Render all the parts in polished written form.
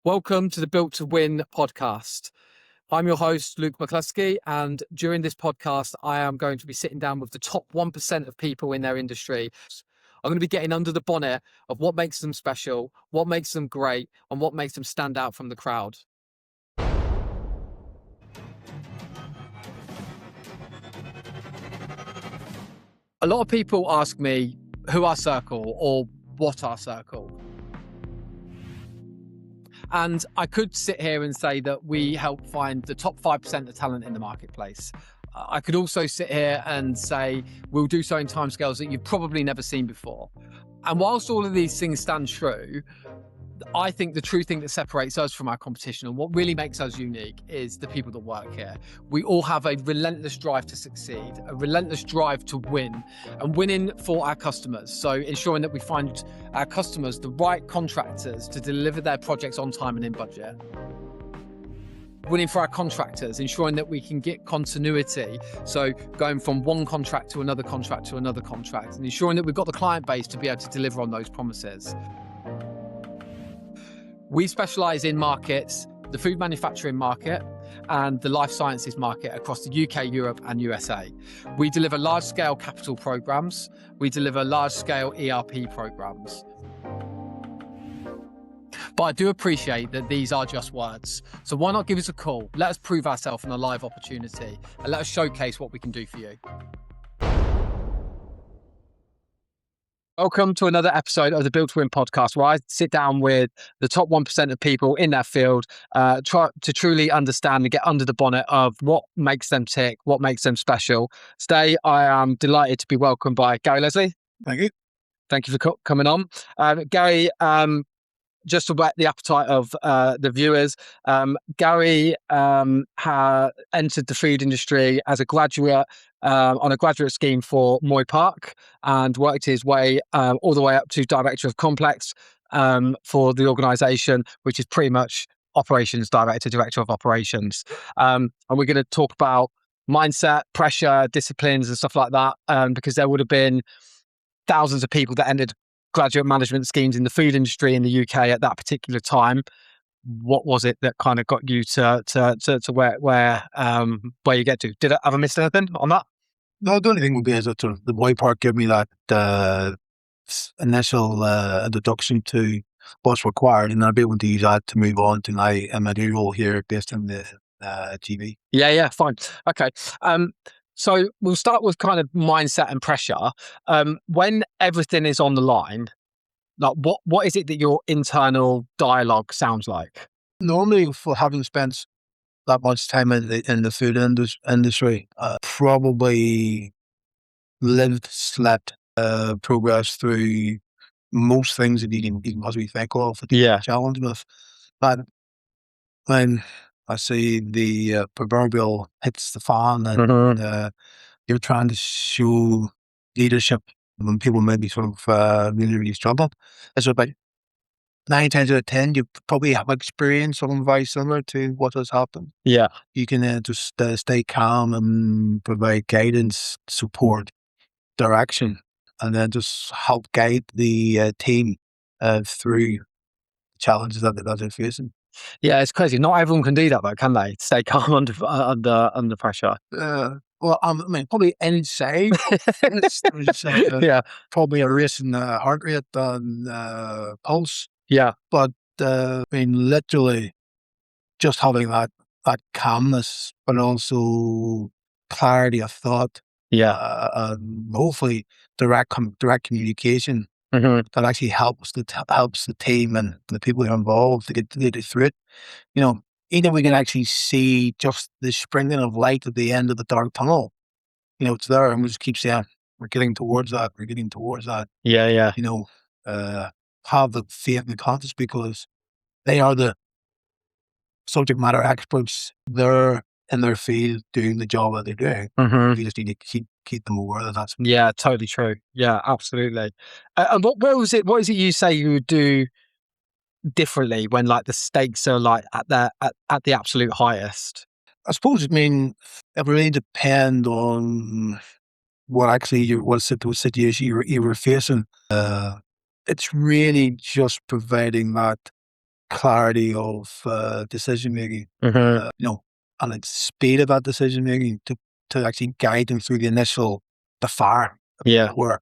Welcome to the Built to Win podcast. I'm your host, Luke Mccluskey, and during this podcast, I am going to be sitting down with the top 1% of people in their industry. I'm going to be getting under the bonnet of what makes them special, what makes them great, and what makes them stand out from the crowd. A lot of people ask me who I circle or what I circle. And I could sit here and say that we help find the top 5% of talent in the marketplace. I could also sit here and say we'll do so in timescales that you've probably never seen before. And whilst all of these things stand true, I think the true thing that separates us from our competition and what really makes us unique is the people that work here. We all have a relentless drive to succeed, a relentless drive to win, and winning for our customers. So ensuring that we find our customers the right contractors to deliver their projects on time and in budget. Winning for our contractors, ensuring that we can get continuity. So going from one contract to another contract to another contract, and ensuring that we've got the client base to be able to deliver on those promises. We specialise in markets, the food manufacturing market and the life sciences market across the UK, Europe and USA. We deliver large-scale capital programmes. We deliver large-scale ERP programmes. But I do appreciate that these are just words. So why not give us a call? Let us prove ourselves in a live opportunity and let us showcase what we can do for you. Welcome to another episode of the Built to Win podcast, where I sit down with the top 1% of people in their field, try to truly understand and get under the bonnet of what makes them tick, what makes them special. Today, I am delighted to be welcomed by Gary Leslie. Thank you. Thank you for coming on. Gary, just to whet the appetite of the viewers, Gary entered the food industry as a graduate on a graduate scheme for Moy Park and worked his way all the way up to Director of Complex for the organisation, which is pretty much Operations Director, Director of Operations. And we're going to talk about mindset, pressure, disciplines and stuff like that, because there would have been thousands of people that entered graduate management schemes in the food industry in the UK at that particular time. What was it that kind of got you to where you get to? Did I have missed anything on that? No, the only thing would be is that sort of the Moy Park gave me that initial introduction to what's required, and I'll be able to use that to move on to my new role here based on the TV. Yeah, fine. Okay. So we'll start with kind of mindset and pressure. When everything is on the line, like what is it that your internal dialogue sounds like? Normally, for having spent that much time in the food industry, probably lived, slept, progressed through most things that you can possibly think of. Yeah. Challenge with. But when I see the proverbial hits the fan and you're trying to show leadership when people maybe sort of really struggle, it's about 9 times out of 10 you probably have experienced something very similar to what has happened. Yeah. You can just stay calm and provide guidance, support, direction, and then just help guide the team through challenges that they're facing. Yeah, it's crazy. Not everyone can do that though, can they? Stay calm under pressure. Well, I mean, probably inside. Yeah. Probably a racing heart rate and pulse. Yeah. But I mean, literally, just having that calmness, but also clarity of thought. Yeah. And hopefully direct communication. That actually helps the team and the people who are involved to get through it. You know, either we can actually see just the sprinkling of light at the end of the dark tunnel. You know, it's there, and we just keep saying, we're getting towards that. We're getting towards that. Yeah. You know, have the faith in the conscience, because they are the subject matter experts. They're in their field doing the job that they're doing. You just need to keep them aware that that's... Yeah, totally true. Yeah, absolutely. And what is it you say you would do differently when like the stakes are like at the absolute highest? I suppose, I mean, it really depend on what situation you were facing. It's really just providing that clarity of decision making, Mm-hmm. and like speed of that decision making to actually guide them through the fire, Yeah. where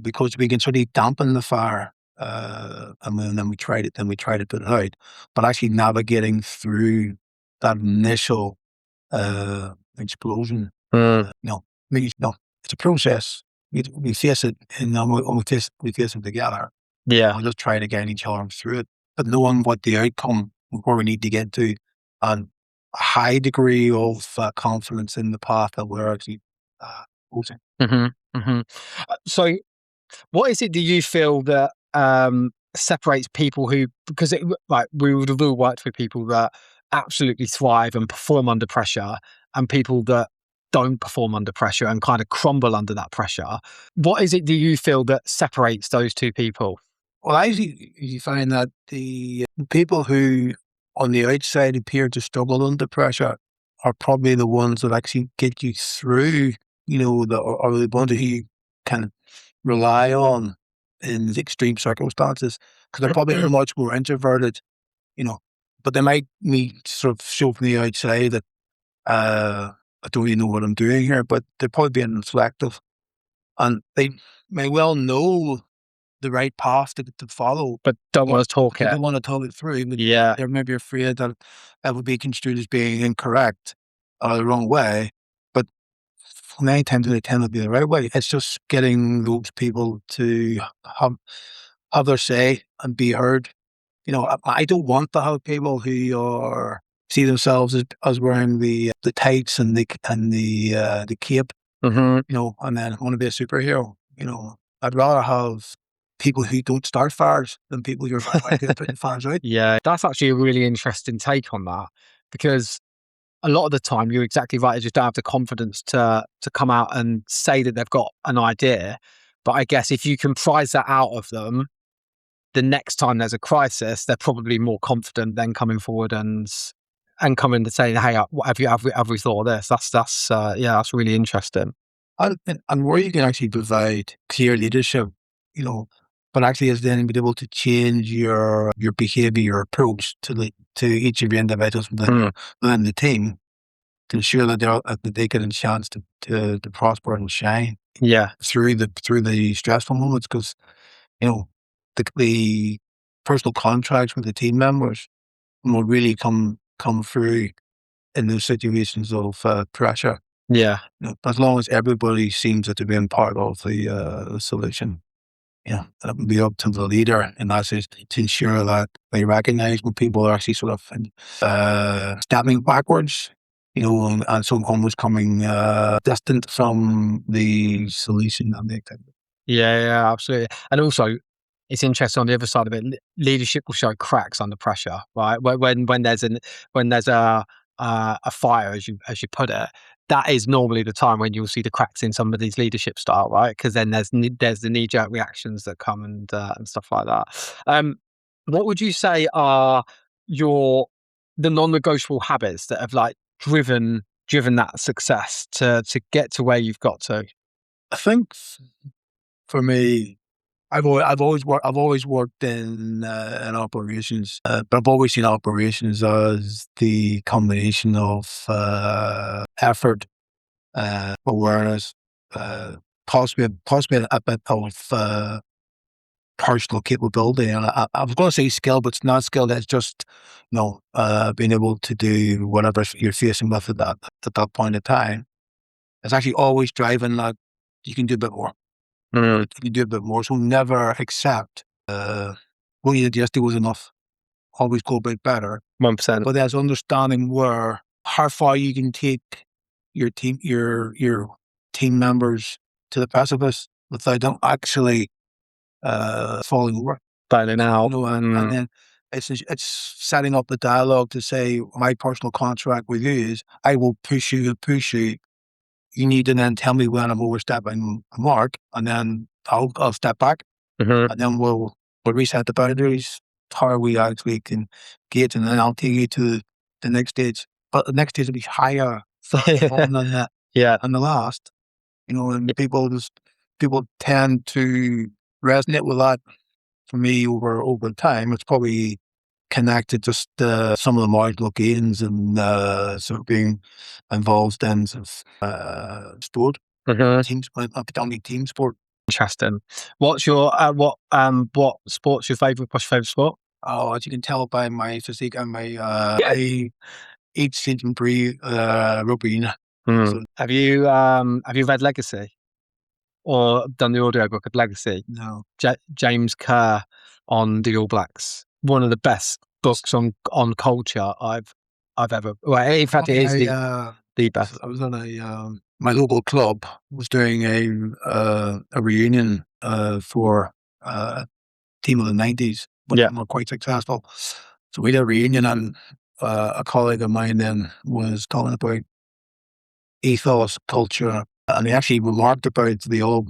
because we can sort of dampen the fire, and then we try to put it out, but actually navigating through that initial explosion, Mm. means, it's a process. We face it, and we face it together. Yeah. We're just trying to guide each other through it, but knowing what the outcome, where we need to get to, and a high degree of confidence in the path that we're actually choosing. Mm-hmm. Mm-hmm. So, what is it do you feel that separates people who, because like we would have all worked with people that absolutely thrive and perform under pressure, and people that don't perform under pressure and kind of crumble under that pressure. What is it do you feel that separates those two people? Well, I usually find that the people who on the outside appear to struggle under pressure are probably the ones that actually get you through, or the ones who you can rely on in extreme circumstances, because they're probably much more introverted, you know, but they might sort of show from the outside that I don't really know what I'm doing here, but they're probably being reflective, and they may well know the right path to follow, But don't want to talk they it. don't want to talk it through. But Yeah. they're maybe afraid that it would be construed as being incorrect or the wrong way. But 9 times out of 10 it'll be the right way. It's just getting those people to have their say and be heard. I don't want to have people who see themselves as wearing the tights and the cape, Mm-hmm. and then want to be a superhero. I'd rather have people who don't start fires than people who are quite good at putting fires out. Yeah, that's actually a really interesting take on that, because a lot of the time you're exactly right. They just don't have the confidence to come out and say that they've got an idea. But I guess if you can prize that out of them, the next time there's a crisis, they're probably more confident than coming forward and coming to say, "Hey, what have we thought of this?" That's really interesting. And where you can actually provide clear leadership, you know, but actually is then being able to change your behavior, your approach to each of your individuals within the team to ensure that they get a chance to prosper and shine Yeah, through the stressful moments, because you know the personal contracts with the team members will really come through in those situations of pressure. yeah. As long as everybody seems to be part of the solution, and it would be up to the leader, and that's it, to ensure that they recognize when people are actually sort of stepping backwards, and some almost coming distant from the solution that they take. Yeah, yeah, absolutely. And also, it's interesting on the other side of it. Leadership will show cracks under pressure, right? When there's a fire, as you put it, that is normally the time when you'll see the cracks in somebody's leadership style, right? Because then there's the knee jerk reactions that come and stuff like that. What would you say are the non-negotiable habits that have like driven that success to get to where you've got to? I think for me, I've always worked in operations, but I've always seen operations as the combination of effort, awareness, uh, possibly a bit of personal capability. And I was going to say skill, but it's not skill. It's just being able to do whatever you're facing with at that point in time. It's actually always driving that you can do a bit more. Mm, You do a bit more. So never accept what you did yesterday was enough. Always go a bit better. 1%. But there's understanding how far you can take your team members to the precipice without them actually falling over. Burning out. And then it's setting up the dialogue to say, my personal contract with you is I will push you and push you. You need to then tell me when I'm overstepping the mark, and then I'll step back, Mhm. and then we'll reset the boundaries. How we actually can get, and then I'll take you to the next stage. But the next stage will be higher than the Yeah. than the last. And people tend to resonate with that. For me, over time, it's probably connected just some of the marginal gains and sort of being involved in sort of sport, team sport, not only team sport. Interesting. What's your what sport's your favourite? What's your favourite sport? Oh, as you can tell by my physique and my I eat, sleep, and breathe rugby union. So, Have you read Legacy or done the audiobook of Legacy? no. James Kerr on the All Blacks. One of the best books on culture I've ever. Well, in fact, it is the best. I was on my local club was doing a reunion for team of the 90s, but Yeah. were quite successful. So we did a reunion, and a colleague of mine then was talking about ethos, culture, and he actually remarked about the All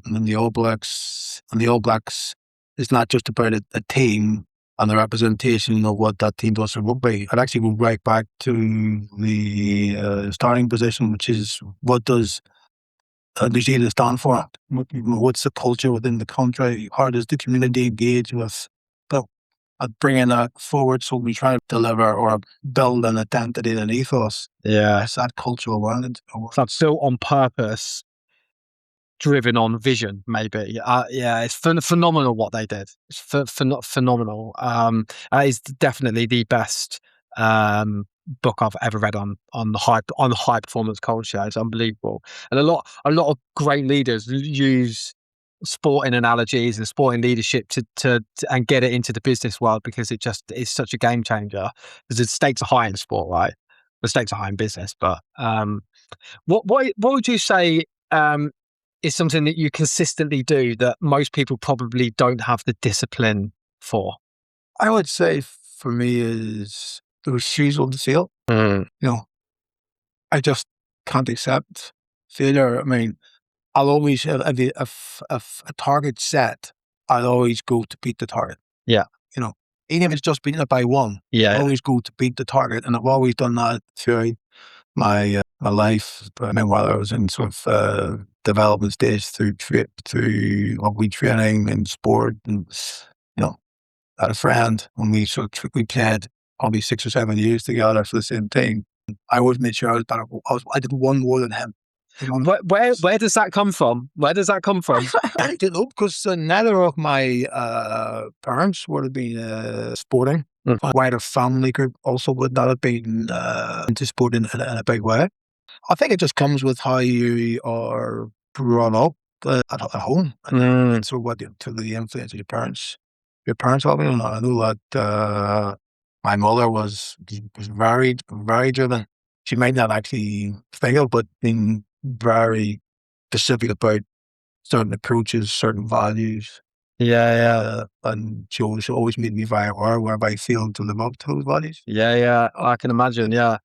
Blacks. And the All Blacks is not just about a team and the representation of what that team does for rugby. It actually goes right back to the starting position, which is what does New Zealand stand for? What's the culture within the country? How does the community engage with bringing that forward? So we try to deliver or build an identity and an ethos. Yeah, It's that cultural awareness. that's built on purpose, driven on vision. Maybe. Yeah, it's phenomenal what they did. It's phenomenal. It's definitely the best book I've ever read on high performance culture. It's unbelievable, and a lot of great leaders use sporting analogies and sporting leadership to and get it into the business world, because it just is such a game changer. Because the stakes are high in sport, right? The stakes are high in business. But what would you say is something that you consistently do that most people probably don't have the discipline for? I would say for me is the refusal to fail. You know, I just can't accept failure. I mean, I'll always, if a target set, I'll always go to beat the target. Yeah. You know, even if it's just beating it by one, Yeah. I always go to beat the target. And I've always done that throughout my life. But while I was in sort of development stage through rugby training and sport, and I had a friend when we played probably 6 or 7 years together for the same team. I always made sure I was better. I did one more than him. Where does that come from? Where does that come from? I don't know, because neither of my parents would have been sporting. My wider family group also would not have been into sport in a big way. I think it just comes with how you are brought up at home, and so what to the influence of your parents. Your parents, I mean, I know that my mother was very, very driven. She might not actually fail, but being very specific about certain approaches, certain values. Yeah. And she always made me very aware wherever I failed to live up to those values. Yeah. I can imagine. Yeah.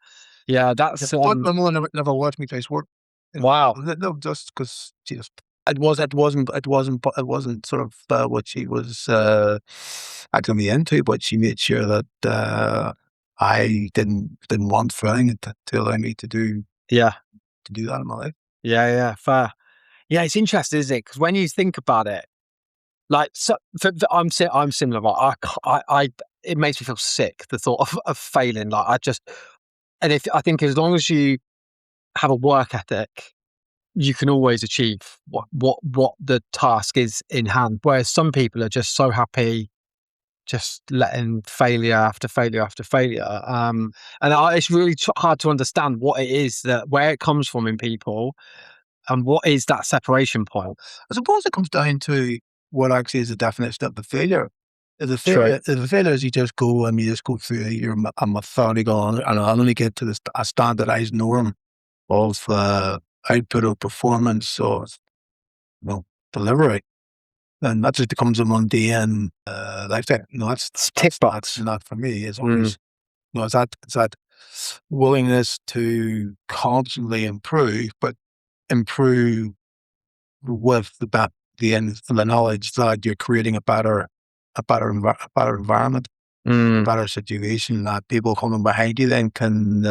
That's My mother never watched me play sport. Wow. No, just because it wasn't sort of what she was acting me into, but she made sure that I didn't want failing to allow me to do that in my life. Yeah, fair. Yeah, it's interesting, isn't it? Because when you think about it, like, I'm similar. I it makes me feel sick, the thought of failing. Like, I think as long as you have a work ethic, you can always achieve what the task is in hand. Whereas some people are just so happy just letting failure after failure after failure. It's really hard to understand what it is, where it comes from in people, and what is that separation point. I suppose it comes down to what actually is the definition of the failure. If the failure is you just go through a methodical and I'll only get to a standardized norm of output of performance or delivery, then that just becomes a mundane lifestyle. That's not for me. It's always it's that willingness to constantly improve, but improve with the knowledge that you're creating a better environment, a better situation that people coming behind you then can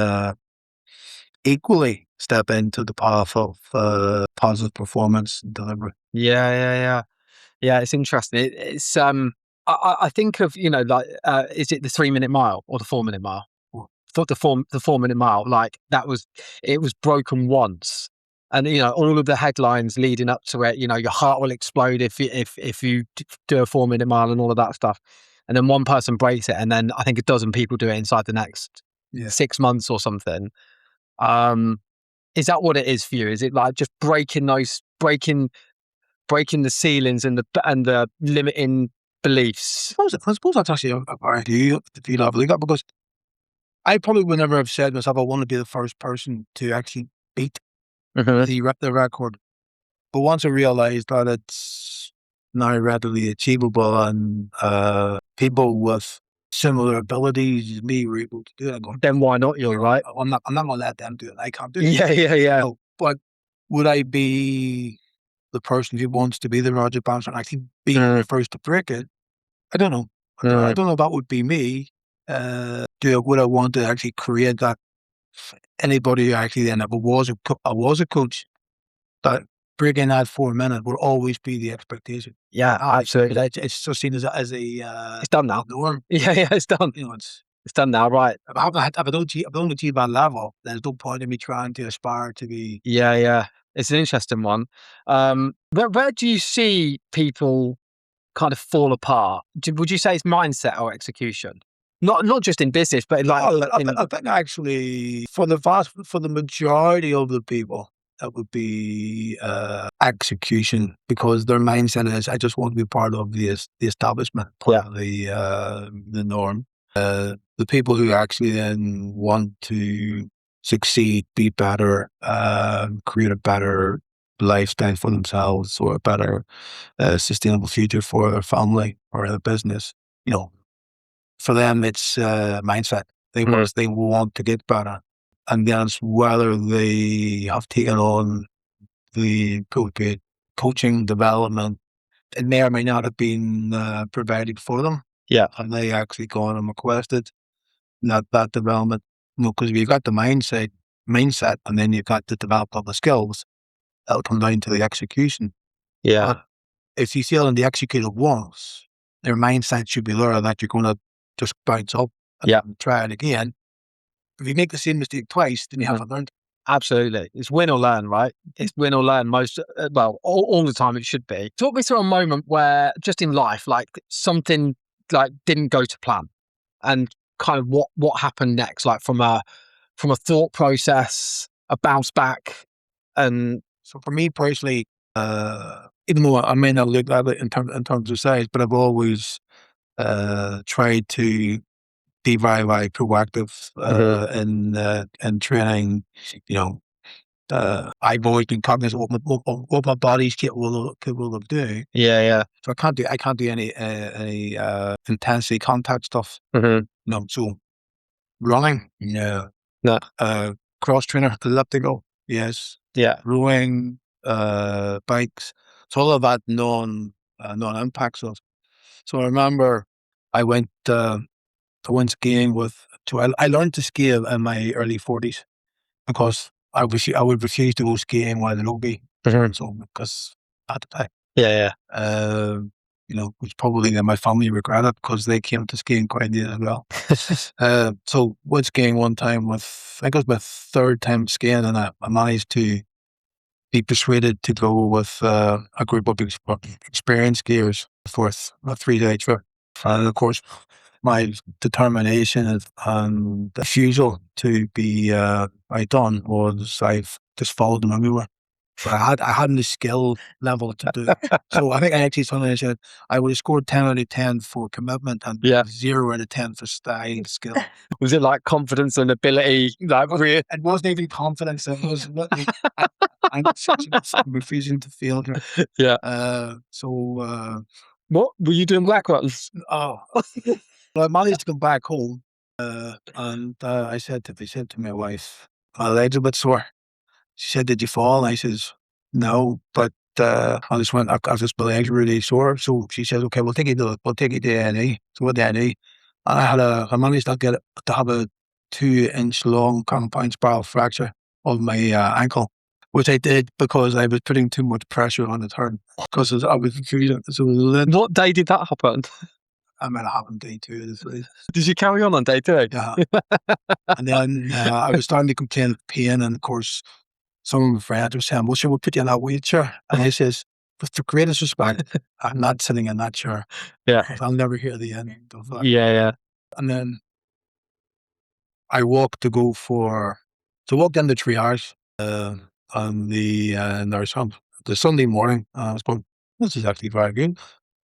equally step into the path of positive performance and delivery. Yeah. It's interesting. I think of, like, is it the 3-minute mile or the 4-minute mile? Thought the 4-minute mile, like it was broken once. And, all of the headlines leading up to it, your heart will explode if you do a 4-minute mile and all of that stuff. And then one person breaks it. And then I think a dozen people do it inside the next 6 months or something. Is that what it is for you? Is it like just breaking the ceilings and the limiting beliefs? I suppose that's actually a part of you feel I believe that, because I probably would never have said to myself I want to be the first person to actually beat the record. But once I realised that it's now readily achievable and people with similar abilities as me were able to do it, Then why not? You're right. I'm not going to let them do it. I can't do it. Yeah. No, but would I be the person who wants to be the Roger Bannister and actually be the first to break it? I don't know. I don't know if that would be me. Would I want to actually create that? Anybody who actually then ever was a coach, that breaking that 4 minutes will always be the expectation. Yeah, absolutely. It's just seen as a it's done now. norm. Yeah, it's done. It's done now, right? If I don't achieve that level, there's no point in me trying to aspire to be. Yeah. It's an interesting one. Where do you see people kind of fall apart? Would you say it's mindset or execution? Not just in business, but like I think actually for the majority of the people, that would be execution, because their mindset is, I just want to be part of the establishment, part of the norm. The people who actually then want to succeed, be better, create a better lifestyle for themselves, or a better sustainable future for their family or their business, for them it's mindset. They want to get better, and then it's whether they have taken on the coaching development. It may or may not have been provided for them. Yeah, and they actually gone and requested that development. Because if you've got the mindset, and then you've got to develop all the skills, that'll come down to the execution. Yeah. But if you feel in the executed once, their mindset should be there that you're going to just bounce up and try it again. If you make the same mistake twice, then you haven't learned. Absolutely. It's win or learn, right? It's win or learn all the time it should be. Talk me through a moment where, just in life, like something like didn't go to plan, and kind of what happened next, like from a thought process, a bounce back. And so for me personally, even though I may not look at it in terms of size, but I've always tried to be very, very proactive in training. I've always been cognizant of what my body's capable of doing. Yeah. So I can't do any intensity contact stuff. So running, no. Cross trainer, elliptical, yes. Yeah. Rowing, bikes. So all of that non-impact stuff. So I remember I went skiing I learned to ski in my early 40s, because I would refuse to go skiing while in OB. So because at the time. Yeah. Which probably then my family regretted, because they came to skiing quite late as well. So went skiing one time I think it was my third time skiing, and I managed to be persuaded to go with a group of experienced skiers for a 3-day trip. And of course, my determination and refusal to be outdone was I've just followed them everywhere. But I hadn't the skill level to do it. So I think I actually said I would have scored 10 out of 10 for commitment and 0 out of 10 for style skill. Was it like confidence and ability? It wasn't even confidence. It was literally I'm refusing to fail. Yeah. What were you doing black runs? Oh. Well, I managed to come back home, and I said to my wife, my legs are a bit sore. She said, "Did you fall?" And I says, "No, but I just went. I just my legs were really sore." So she says, "Okay, we'll take you to A&E." So with A&E, and I managed to have a 2-inch long compound spiral fracture of my ankle, which I did because I was putting too much pressure on the turn, because I was confused. So what day did that happen? I'm gonna have on day 2 of this place. Did you carry on day 2? Yeah. And then I was starting to complain of pain, and of course, some of my friends were saying, "Well, sure, we'll put you in that wheelchair." And he says, "With the greatest respect, I'm not sitting in that chair. Yeah. I'll never hear the end of that." Yeah. And then I walked to go for, so I walked into triage on the nurse home the Sunday morning. I was going, this is actually very good.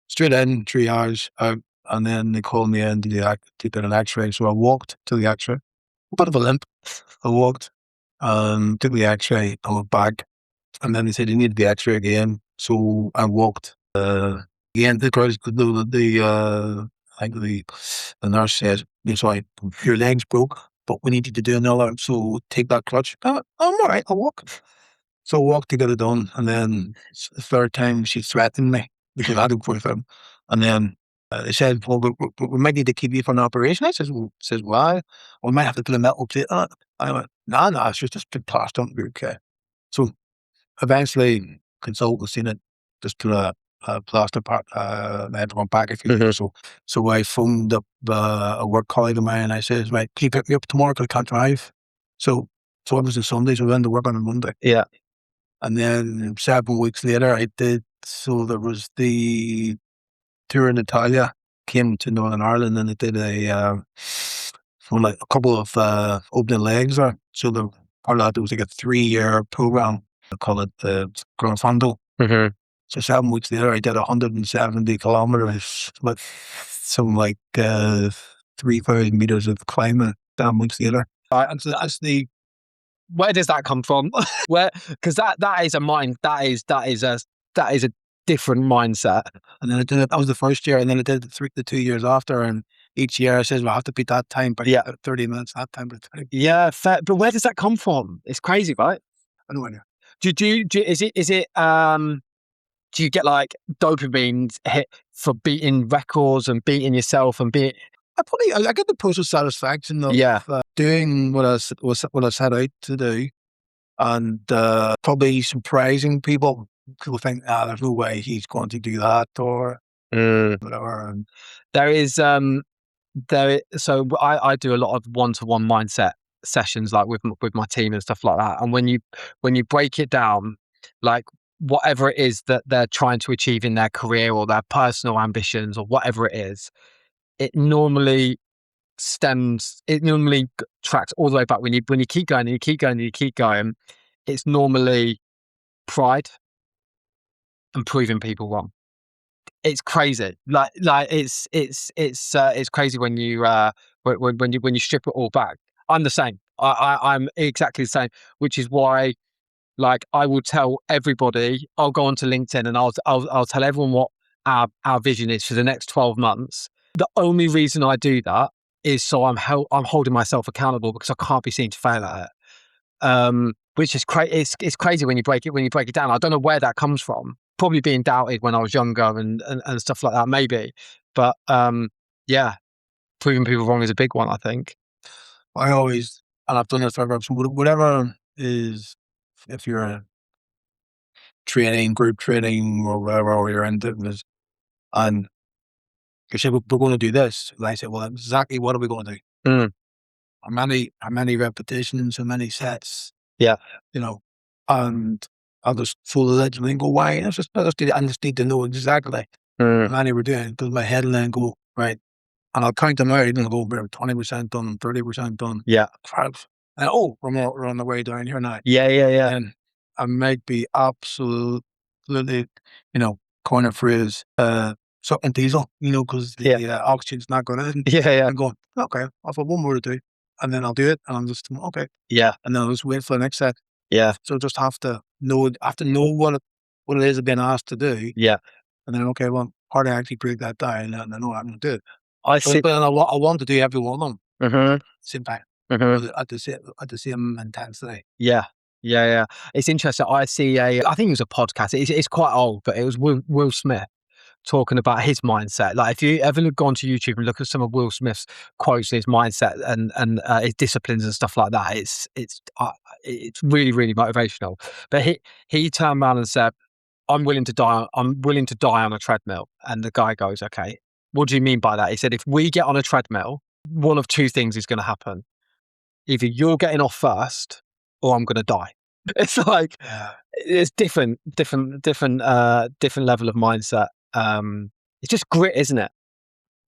Straight in, triage, out, and then they called me in to get an x-ray. So I walked to the x-ray, a bit of a limp. I walked, took the x-ray, I went back, and then they said, you need the x-ray again. So I walked again. I think the nurse said, sorry, your leg's broke, but we need you to do another. So take that crutch. I'm all right, I'll walk. So I walked to get it done. And then the third time she threatened me because I had to go for them. And then they said, well, we might need to keep you for an operation. I says, why? We might have to put a metal plate on it. I went, no, it's just put plaster on it. Okay. So eventually, consultant seen it, just put a plaster part, metal on back, if you will. So I phoned up a work colleague of mine, and I says, right, can you pick me up tomorrow because I can't drive? So it was a Sunday, so I went to work on a Monday. Yeah. And then 7 weeks later, I did, so there was the tour in Italia, came to Northern Ireland, and I did a couple of opening legs there. So the part of that was like a 3-year program. I call it the Grand Fondo. So 7 weeks later, I did 170 kilometers with some 3,000 meters of climbing 7 weeks later. And so that's the. Where does that come from? Because that is a mind. That is a different mindset. And then I did it. That was the first year, and then I did the 2 years after. And each year I says, well, I have to beat that time by 30 minutes. That time by 30. Yeah, fair. But where does that come from? It's crazy, right? I know. Do you get like dopamine hit for beating records and beating yourself and being? I get the personal satisfaction of doing what I set out to do, and probably surprising people. People think, there's no way he's going to do that or whatever. And there is so I do a lot of one-to-one mindset sessions, like with my team and stuff like that. And when you break it down, like whatever it is that they're trying to achieve in their career or their personal ambitions or whatever it is, it normally tracks all the way back. When you keep going and you keep going and you keep going, it's normally pride and proving people wrong. It's crazy. Like it's crazy when you strip it all back. I'm the same. I'm exactly the same, which is why, like, I will tell everybody. I'll go onto LinkedIn and I'll tell everyone what our vision is for the next 12 months. The only reason I do that is so I'm holding myself accountable, because I can't be seen to fail at it. Which is crazy. It's crazy when you break it down. I don't know where that comes from. Probably being doubted when I was younger and stuff like that, maybe. But yeah, proving people wrong is a big one, I think. I always, and I've done this forever. So whatever is, if you're a training, group training, or whatever, or you're into this, and you say, we're going to do this. And I say, well, exactly what are we going to do? How many repetitions, how many sets? Yeah. And I'll just fold the legend and go, why? I just need to know exactly how many we're doing, because my head will then go, right. And I'll count them out, and I'll go, we're 20% done, 30% done. Yeah. And we're on the way down here now. Yeah. And I might be absolutely, coin of phrase, sucking diesel, because the oxygen's not going in. Yeah. I'm going, okay, I've got one more to do. And then I'll do it, and I'm just, okay. Yeah. And then I'll just wait for the next set. Yeah. So just have to know what it is I've been asked to do. Yeah. And then, okay, well, how do I actually break that down? And I know I'm going to do it. But I want to do every one of them. Same time. At the same intensity. Yeah. It's interesting. I think it was a podcast. It's quite old, but it was Will Smith talking about his mindset. Like, if you ever gone to YouTube and look at some of Will Smith's quotes, his mindset and his disciplines and stuff like that, it's really, really motivational. But he turned around and said, I'm willing to die on a treadmill. And the guy goes, okay, What do you mean by that? He said, if we get on a treadmill, one of two things is going to happen. Either you're getting off first or I'm going to die. It's like, it's different level of mindset. It's just grit, isn't it?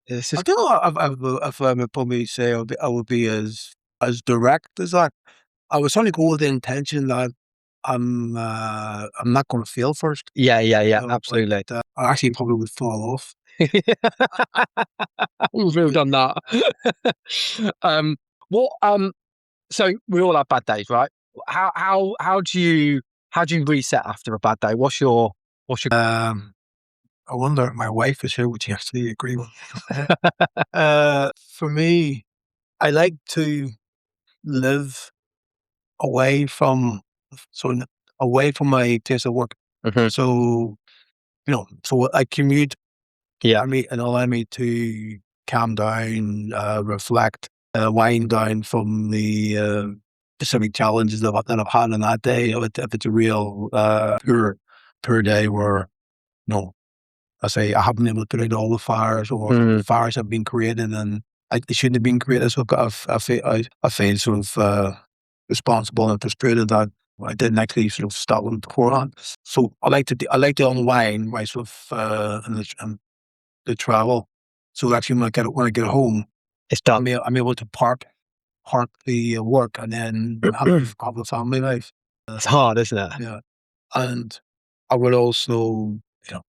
It's I just, don't know if I would probably say I would be as direct as that. I would certainly go with the intention that I'm not going to fail first. yeah, So, absolutely. but, I actually probably would fall off. We've all done that. What so we all have bad days, right? How do you reset after a bad day? What's your I wonder if my wife is here, would she actually agree with me? For me, I like to live away from away from my place of work. Mhm. So, so I commute. Yeah. And allow me to calm down, reflect, wind down from the specific challenges that I've had on that day. If it's a real poor day where, I say I haven't been able to put out all the fires, or the fires have been created and they shouldn't have been created. So I feel sort of responsible and frustrated that I didn't actually sort of stop them beforehand. So I like to unwind my sort of and the travel. So actually, when I get home, It's done. I'm able to park the work and then have a family life. It's hard, isn't it? Yeah, and I would also, I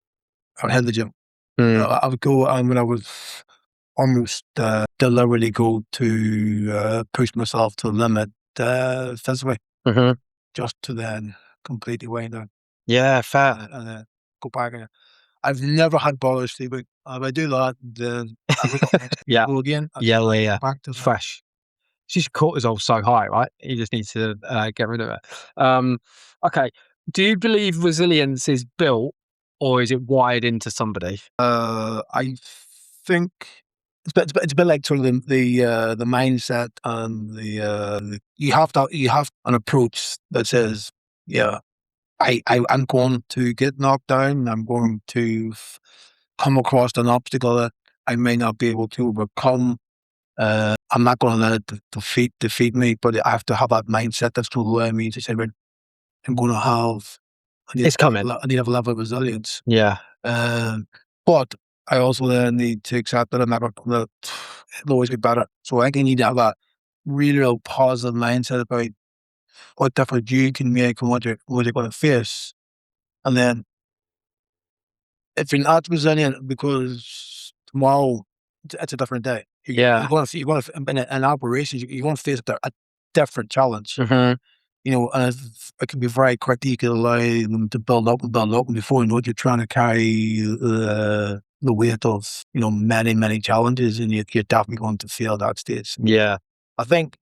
would head to the gym. I would go, and when I would almost deliberately go to push myself to the limit physically, just to then completely wind down. Yeah, fair. And then go back again. I've never had bother sleeping. If I do that, then I wake up next Yeah. go again. Yeah. Back to that. Fresh. It's just cortisol's so high, right? You just need to get rid of it. Okay. Do you believe resilience is built or is it wired into somebody? I think it's a bit like sort of the mindset and you have an approach that says, yeah, I'm going to get knocked down. I'm going to come across an obstacle that I may not be able to overcome. I'm not going to let it defeat me, but I have to have that mindset that's going to allow me to say, right, I'm going to have. It's coming. I need to have a level of resilience. Yeah. But I also then need to accept that that it'll always be better. So I think you need to have a really real positive mindset about what difference you can make and what you're going to face. And then if you're not resilient because tomorrow it's a different day. Yeah. You're going to in operations, you're going to face a different challenge. And it can be very quick. You can allow them to build up, and before you know it, you're trying to carry the weight of many challenges, and you're definitely going to fail that stage. Yeah. I think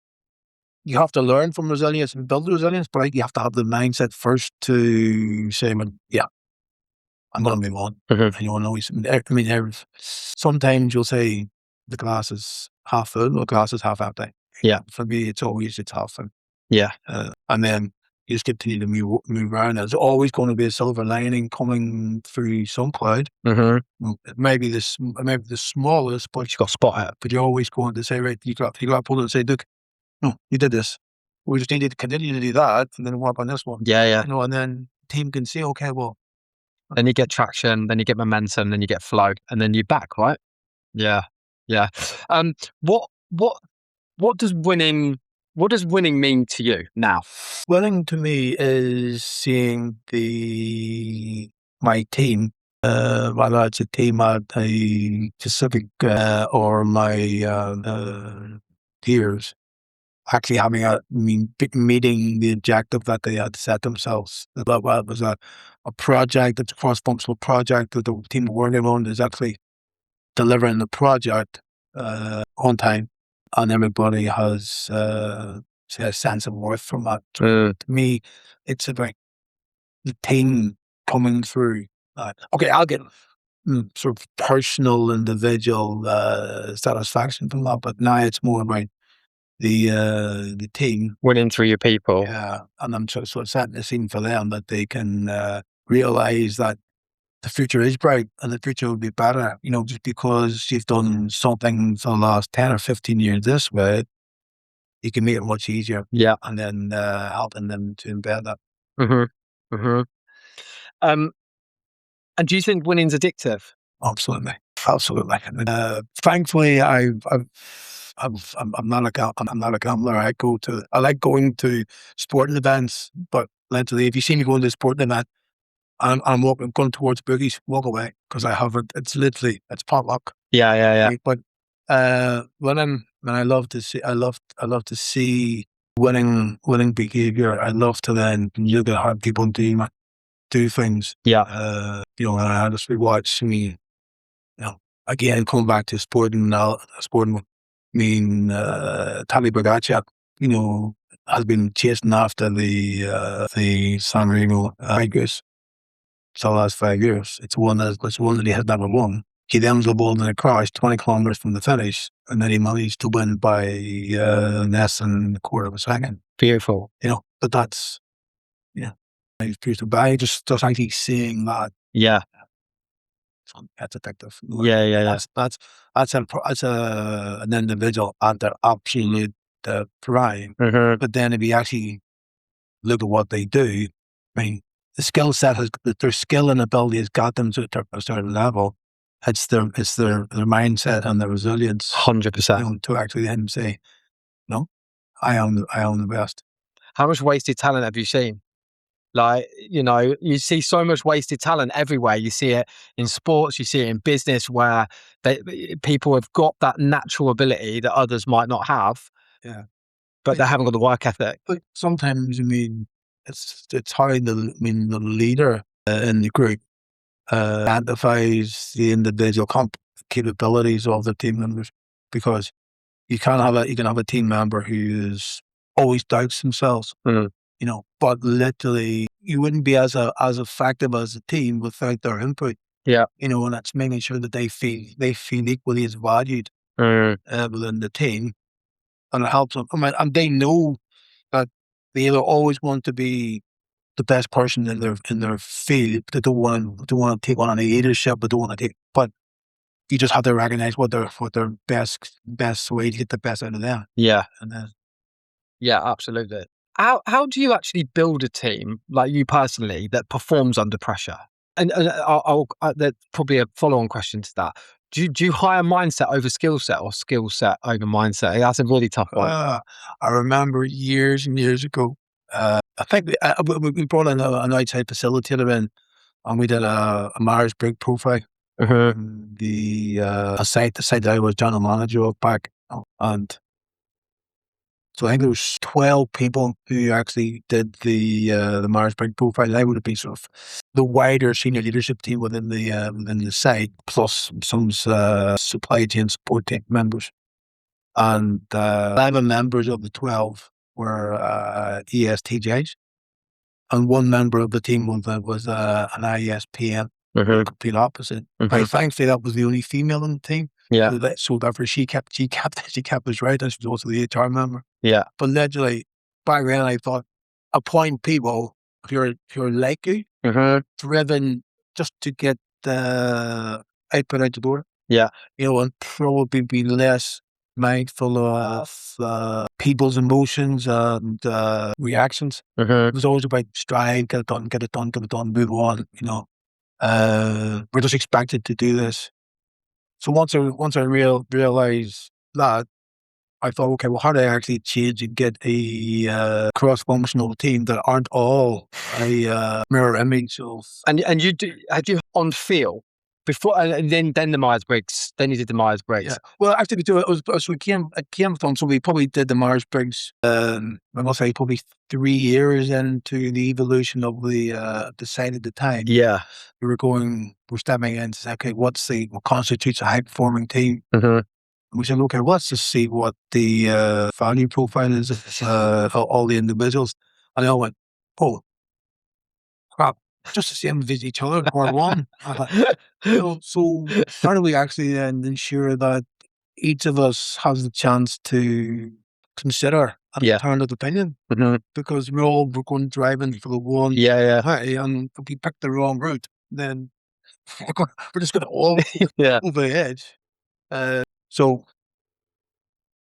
you have to learn from resilience and build resilience, but I think you have to have the mindset first to say, yeah, I'm going to move on. Sometimes you'll say the glass is half full or the glass is half empty. Yeah. For me, it's half full. Yeah. And then you just continue to move around. There's always going to be a silver lining coming through some cloud. Maybe the smallest, but You got to spot it. But you're always going to say, right, you got to pull it and say, look, no, you did this. We just need to continue to do that, and then what about this one? Yeah. And then the team can say, okay, well. Then you get traction, then you get momentum, then you get flow, and then you're back, right? Yeah. What does winning mean to you now? Winning to me is seeing my team, whether it's a team at a specific or my peers, actually meeting the objective that they had set themselves. That was a project, it's a cross-functional project that the team working on is actually delivering the project on time, and everybody has a sense of worth from that. To me, it's about the team coming through. Okay, I'll get sort of personal, individual satisfaction from that, but now it's more about the team Winning through your people. Yeah, and I'm sort of setting the scene for them that they can realize that the future is bright and the future will be better, just because you've done something for the last 10 or 15 years this way, you can make it much easier. Yeah. And then helping them to embed that. Mm-hmm. Mm-hmm. And do you think winning's addictive? Absolutely. Thankfully, I'm not a gambler. I like going to sporting events, but literally, if you see me going to a sporting event, I'm going towards boogies, walk away, because I have it. It's potluck. Yeah. Right? But when I love to see winning behavior. I love to then look at how people do things. Yeah. And I just watch me. Again, coming back to sporting now, Tali Pogacar, has been chasing after the San Remo Tigers for the last 5 years. It's one that he has never won. He then was involved in a crash 20 kilometers from the finish, and then he managed to win by less than a quarter of a second. Beautiful. But that's, I just actually seeing that. Yeah. That's addictive. Yeah. That's an individual at their absolute prime. Mm-hmm. But then if you actually look at what they do, I mean, the skill set their skill and ability has got them to a certain level. It's their mindset and their resilience. 100%. To actually then say, no, I am the best. How much wasted talent have you seen? Like, you see so much wasted talent everywhere. You see it in sports, you see it in business, where people have got that natural ability that others might not have. Yeah. But they haven't got the work ethic. But sometimes, it's how the leader in the group identifies the individual capabilities of the team members, because you can have a team member who is always doubts themselves. Mm. But literally you wouldn't be as effective as a team without their input. Yeah. And that's making sure that they feel equally as valued within the team, and it helps them. And they know that they either always want to be the best person in their field. They don't want to take on any leadership. They don't want to take, but you just have to recognize what their best way to get the best out of them. Yeah. And then, yeah, absolutely. How do you actually build a team, like you personally, that performs under pressure? And there's probably a follow-on question to that. Do you hire mindset over skill set, or skill set over mindset? That's a really tough one. I remember years and years ago, I think we brought in an outside facilitator in, and we did a Myers-Briggs profile. Mm-hmm. The site that I was general manager of back, and so I think there was 12 people who actually did the Myers-Briggs profile. I would have been sort of the wider senior leadership team within the site, plus some supply chain support team members. And 11 members of the 12 were ESTJs, and one member of the team was an ISPN. Mm-hmm. Complete opposite. Mm-hmm. Thankfully, that was the only female in the team. Yeah. So therefore, she kept us right, and she was also the HR member. Yeah. But literally, back then, I thought, appoint people who are like you, Mm-hmm. driven just to get the output out the door. Yeah. And probably be less mindful of people's emotions and reactions. Mm-hmm. It was always about strive, get it done, move on. We're just expected to do this. So once I realized that, I thought, okay, well, how do I actually change and get a cross-functional team that aren't all a mirror image of? And had you on feel before, and then the Myers-Briggs, then you did the Myers-Briggs. Yeah. Well, actually, we came from, so we probably did the Myers-Briggs, I must say, probably 3 years into the evolution of the site at the time. Yeah. We're stepping in to say, okay, what constitutes a high-performing team? Mm-hmm. We said, okay, well, let's just see what the value profile is of all the individuals. And they all went, oh, crap, just the same as each other, or one. So how do we actually then ensure that each of us has the chance to consider an alternative opinion? Mm-hmm. Because we're going driving for the one way, and if we pick the wrong route, then we're just going to Yeah. over the edge. So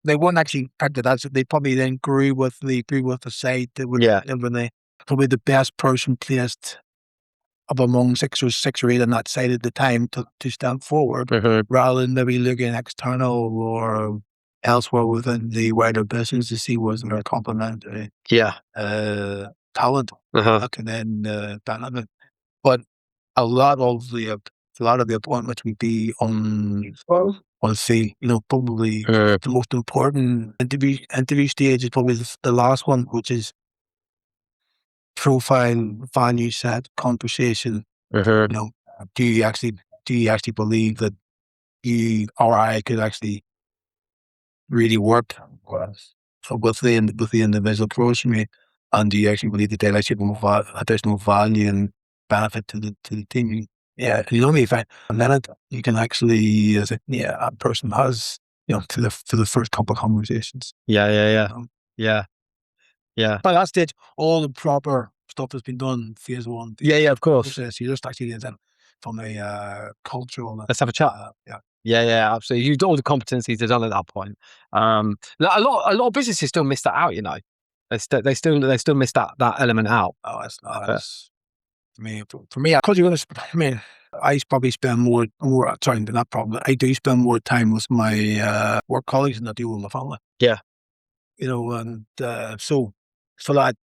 they wouldn't actually practice that. So they probably then grew with the side that would, Yeah. when they probably the best person placed up among six or eight on that side at the time to stand forward, rather than maybe looking external or elsewhere within the wider business to see was there a complementary talent that can then benefit. But a lot of the appointments would be on the, probably the most important interview stage is probably the last one, which is profile, value set, conversation. Do you actually believe that you or I could actually really work with the individual approaching me, and do you actually believe that they'll actually have additional value and benefit to the team? Yeah, if a minute you can actually say, yeah, that person has, to the first couple of conversations. Yeah. By that stage, all the proper stuff has been done. Phase one. Yeah, of course. Process. You just actually then from a cultural. Let's have a chat. Yeah, absolutely. You've all the competencies are done at that point. A lot of businesses still miss that out. They still miss that element out. Oh, it's not. For me, because you're going to. I probably spend more. Sorry, not problem. I do spend more time with my work colleagues than I do with my family. Yeah. And so for that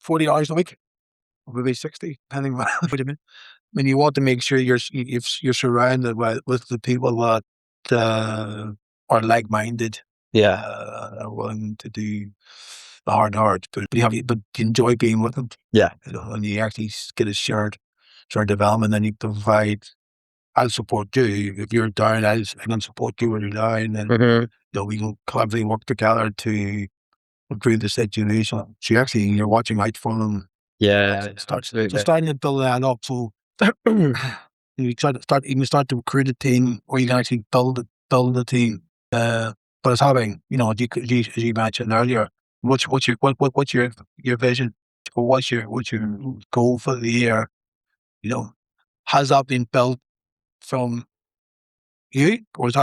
40 hours a week, or maybe 60, depending on what you mean. I mean, you want to make sure you're surrounded with the people that are like-minded. Yeah. Are willing to do the hard, but you enjoy being with them. Yeah. And you actually get a shared development, and you provide. I'll support you if you're down. I can support you when you're down, and we can collaboratively work together to improve the situation. So you're watching out for them. Yeah, starting to build that up. So you start to recruit a team, or you can actually build a team. But it's having, as you mentioned earlier, what's your vision, or what's your goal for the year? Has that been built from you, or has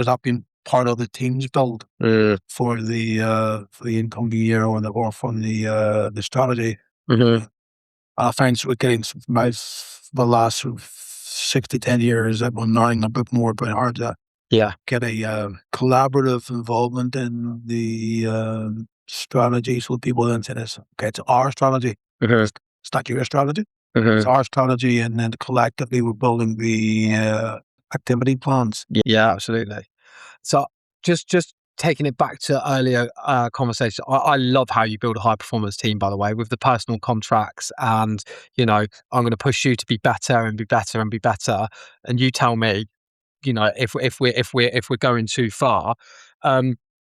that been part of the team's build for the incoming year, or from the strategy? I find we're getting the last sort of 6 to 10 years that we're learning a bit more about hard to get a collaborative involvement in the strategies with people then say this. Okay, it's our strategy. It's not your strategy. It's our strategy, and then collectively we're building the activity plans. Yeah, absolutely. So just taking it back to earlier conversation, I love how you build a high performance team, by the way, with the personal contracts, and I'm going to push you to be better and be better and be better, and you tell me, if we're going too far.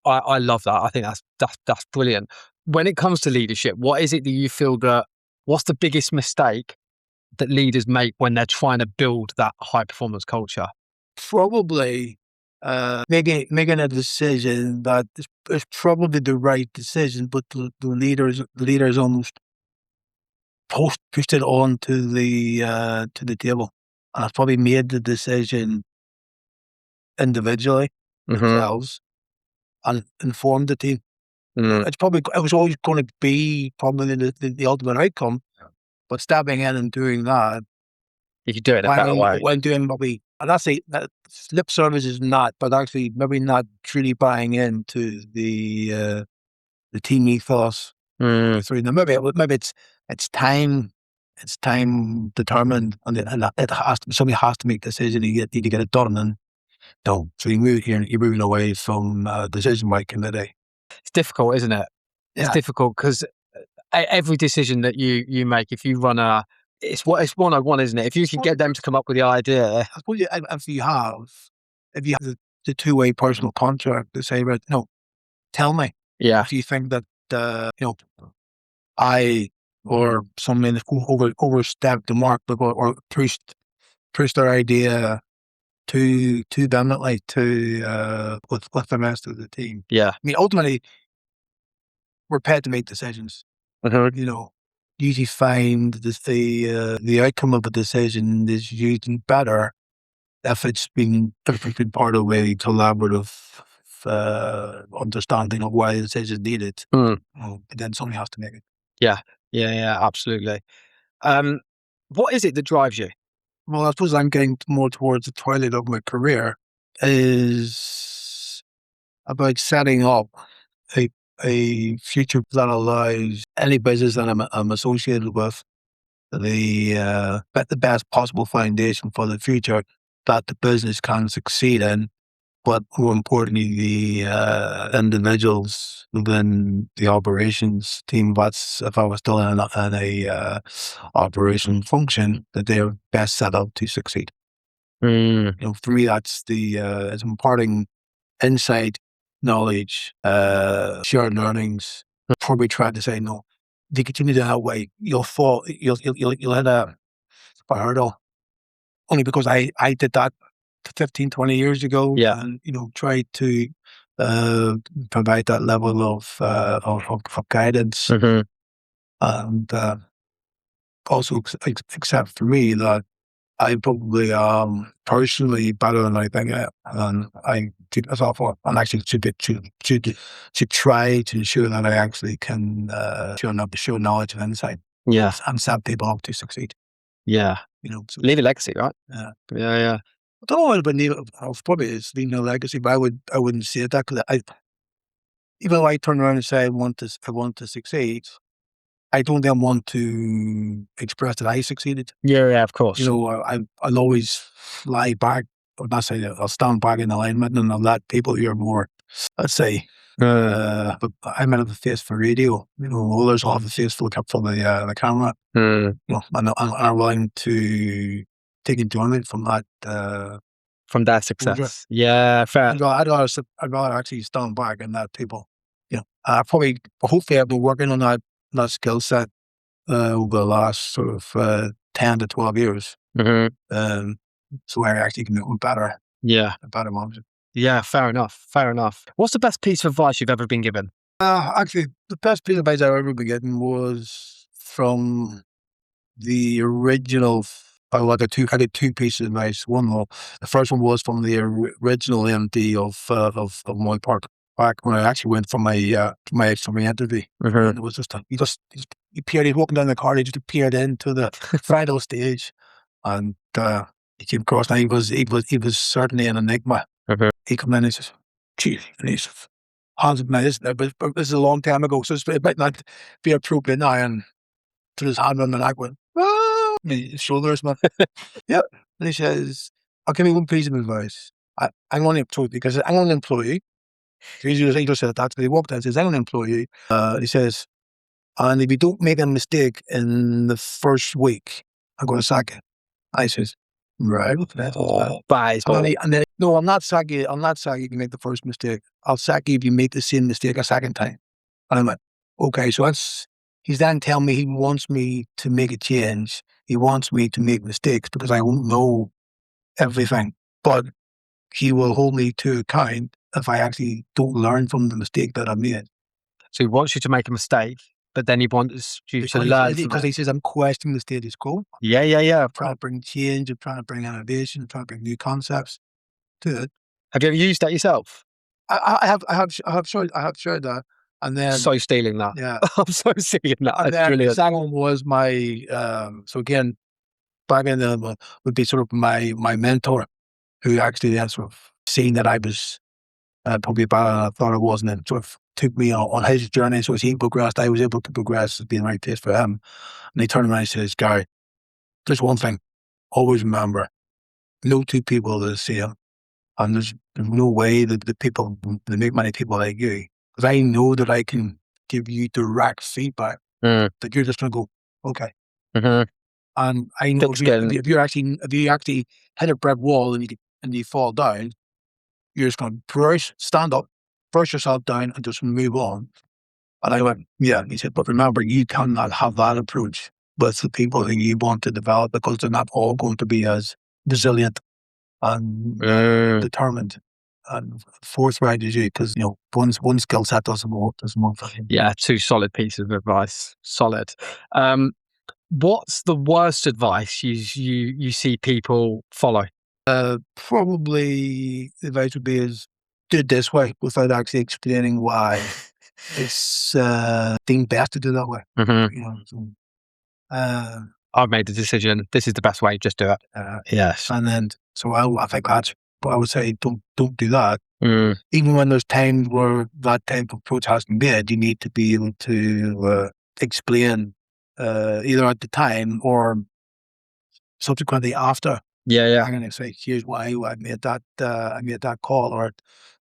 I love that. I think that's brilliant. When it comes to leadership, what is it that you feel what's the biggest mistake that leaders make when they're trying to build that high performance culture? Probably making a decision that is probably the right decision, but the leaders almost pushed it on to the table, and I've probably made the decision individually themselves and informed the team. It was always going to be probably the ultimate outcome, but stepping in and doing that, you could do it a better way. When doing what we, and that's that lip service is not, but actually maybe not truly buying into the team ethos through them. Maybe it's time determined, and it has to, somebody has to make a decision. You need to get it done, and so you're moving away from decision by committee. It's difficult, isn't it? It's difficult because every decision that you make, if you run it's 101, isn't it? If you can get them to come up with the idea. I suppose if you have the two-way personal contract to say, right, tell me if you think that I or someone overstepped the mark, or pushed their idea too dominantly with the rest of the team. Yeah. I mean, ultimately, we're paid to make decisions. usually find that the outcome of a decision is usually better if it's been part of a collaborative understanding of why the decision is needed. And then somebody has to make it. Yeah, absolutely. What is it that drives you? Well, I suppose I'm getting more towards the twilight of my career is about setting up a future that allows any business that I'm associated with the best possible foundation for the future that the business can succeed in, but more importantly, the individuals within the operations team. That's if I was still in a operation function, that they're best set up to succeed. You know, for me, that's it's imparting insight, knowledge, shared learnings. Probably trying to say no. If you continue that way, you'll fall. You'll hit a hurdle. Only because I did that 15, 20 years ago, and tried to provide that level of guidance, and also accept for me that I probably personally better than I think and I keep myself up, and actually should try to ensure that I actually can show knowledge and insight, and set people up to succeed. So, Leave a legacy, right? Yeah. Yeah. I don't know about leaving. Probably it's leaving a legacy, but I wouldn't say that, because even though I turn around and say I want to succeed, I don't then want to express that I succeeded. Yeah, of course. I'll always lie back, or not say that, I'll stand back in alignment, and I'll let people hear more. Let's say, but I might have a face for radio. Others will have a face for the camera. And are willing to take enjoyment from that. From that success. Yeah, fair. I'd rather actually stand back and let people. Hopefully, I've been working on that skill set over the last sort of 10 to 12 years. So I actually can do better. Yeah. A better moment. Yeah, fair enough. What's the best piece of advice you've ever been given? Actually, the best piece of advice I've ever been given was from the original. I had two pieces of advice. The first one was from the original MD of Moy Park, back when I actually went for my interview. And it was just he appeared. He was walking down the corridor, he just appeared into the final stage, and he came across. Now he was certainly an enigma. He came in and he says, "Gee," and he says, this is a long time ago, so it might not be appropriate now." And put his hand on the neck, went, "Ah!" His shoulders, man. Yep. And he says, "I'll give you one piece of advice. I'm only because I'm an employee." He just said that. He walked out and says, "I'm an employee." He says, "And if you don't make a mistake in the first week, I'm going to sack you." I says, "Right." And then, "No, I'm not sack you. I'm not sack you if you make the first mistake. I'll sack you if you make the same mistake a second time." And I went, "Okay." So he's then telling me he wants me to make a change. He wants me to make mistakes because I won't know everything. But he will hold me to account if I actually don't learn from the mistake that I made. So he wants you to make a mistake, but then he wants you to learn. Because he says I'm questioning the status quo. Yeah. I'm trying to bring change. I'm trying to bring innovation. I'm trying to bring new concepts to it. Have you ever used that yourself? I have shared that. And then so stealing that. Yeah. I'm so stealing that. And That's then brilliant. the second one was my so again, back in the would be sort of my mentor, who actually then sort of seen that I was probably better than I thought I was, and then sort of took me on his journey. So as he progressed, I was able to progress as being the right place for him. And he turned around and says, "Gary, there's one thing. Always remember, no two people are the same. And there's no way that they make many people like you. Because I know that I can give you direct feedback that you're just going to go, okay." And I know if you actually hit a brick wall and you fall down, you're just going to stand up, brush yourself down, and just move on. And I went, "Yeah." He said, "But remember, you cannot have that approach with the people that you want to develop, because they're not all going to be as resilient and determined and forthright as you, because one skill set doesn't work for him. Yeah, 2 solid pieces of advice. Solid. What's the worst advice you see people follow? Probably the advice would be is do it this way without actually explaining why. It's deemed best to do that way. I've made the decision. This is the best way. Just do it. Yes. And then, so I think that's, but I would say don't do that. Mm. Even when there's times where that type of approach has been made, you need to be able to explain either at the time or subsequently after. Yeah. I'm going to say, here's why I made that call or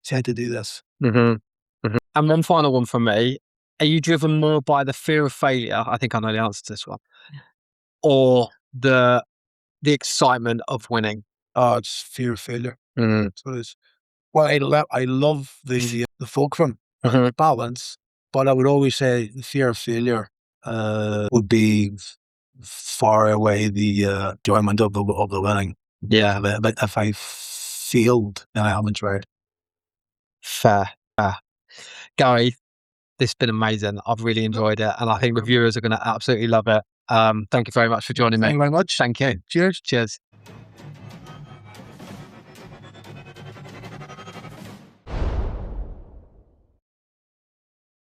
said to do this. And one final one from me. Are you driven more by the fear of failure? I think I know the answer to this one. Or the excitement of winning? Oh, it's fear of failure. Mm. So it's, well, I love the fulcrum balance, but I would always say the fear of failure would be far away the enjoyment of the winning. Yeah. But if I failed, then I haven't tried. Fair. Gary, this has been amazing. I've really enjoyed it, and I think the viewers are going to absolutely love it. Thank you very much for joining me. Thank you very much. Thank you. Cheers. Cheers.